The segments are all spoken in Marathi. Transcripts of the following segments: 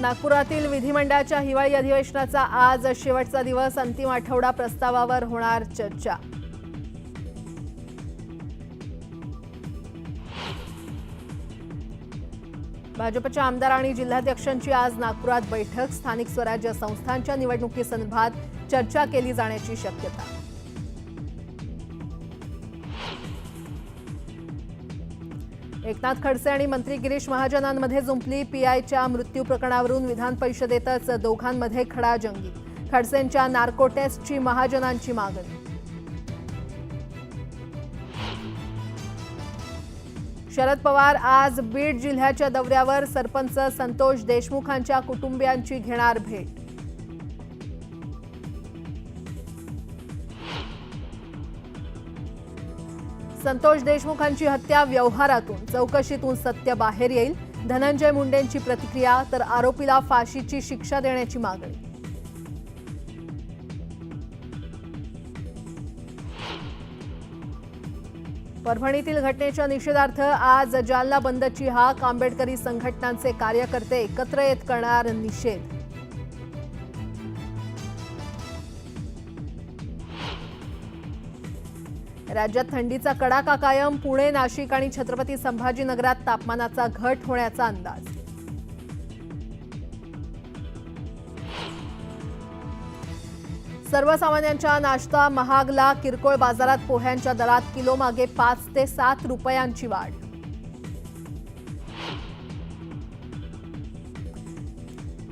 नागपुरातील विधिमंडळाच्या हिवाळी अधिवेशनाचा आज शेवटचा दिवस. अंतिम आठवडा प्रस्तावावर होणार चर्चा. भाजपच्या आमदार आणि जिल्हाध्यक्षांची आज नागपुरात बैठक. स्थानिक स्वराज्य संस्थांच्या निवडणुकीसंदर्भात चर्चा केली जाण्याची शक्यता. एकनाथ खडसे आणि मंत्री गिरीश महाजनांमध्ये जुंपली. पीआयच्या मृत्यू प्रकरणावरून विधान परिषदेतच दोघांमध्ये खडाजंगी. खडसेंच्या नार्को टेस्टची महाजनांची मागणी. शरद पवार आज बीड जिल्ह्याच्या दौऱ्यावर. सरपंच संतोष देशमुखांच्या कुटुंबियांची घेणार भेट. संतोष देशमुखांची हत्या व्यवहारातून, चौकशीतून सत्य बाहेर येईल. धनंजय मुंडेंची प्रतिक्रिया. तर आरोपीला फाशीची शिक्षा देण्याची मागणी. परभणीतील घटनेच्या निषेधार्थ आज जालना बंदची हाक. आंबेडकरी संघटनांचे कार्यकर्ते एकत्र येत करणार निषेध. राज्यात थंडीचा कडाका कायम. पुणे, नाशिक आणि छत्रपती संभाजीनगरात तापमानाचा घट होण्याचा अंदाज. सर्वसामान्यांच्या नाश्ता महागला. किरकोळ बाजारात पोह्यांच्या दरात किलोमागे 5 ते 7 रुपयांची वाढ.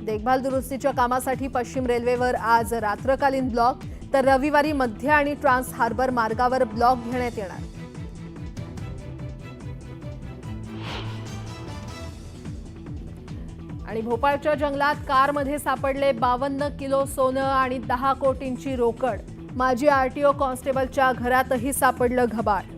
देखभाल दुरुस्तीच्या कामासाठी पश्चिम रेल्वेवर आज रात्रकालीन ब्लॉक. तर रविवारी मध्य आणि ट्रान्स हार्बर मार्गावर ब्लॉक घेण्यात येणार. आणि भोपाळच्या जंगलात कारमध्ये सापडले 52 किलो सोनं आणि 10 कोटींची रोकड. माजी आरटीओ कॉन्स्टेबलच्या घरातही सापडलं घबाड.